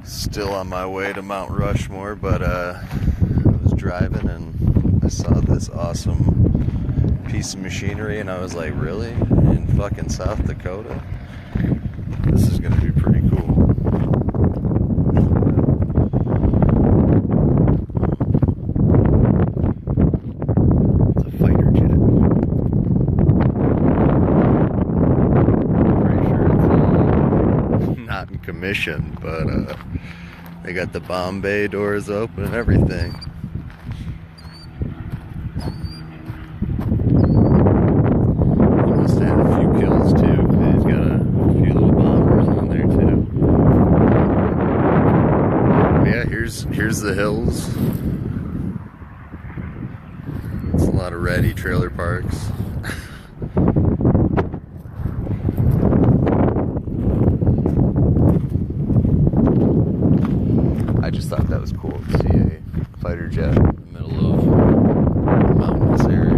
Still on my way to Mount Rushmore, but I was driving and I saw this awesome piece of machinery and I was like, really? In fucking South Dakota? This is gonna be pretty cool. It's a fighter jet. Pretty sure it's not in commission, but they got the bomb bay doors open and everything. He must have had a few kills too. He's got a few little bombers on there too. But yeah, here's the hills. It's a lot of ready trailer parks. I just thought that was cool to see a fighter jet in the middle of a mountainous area.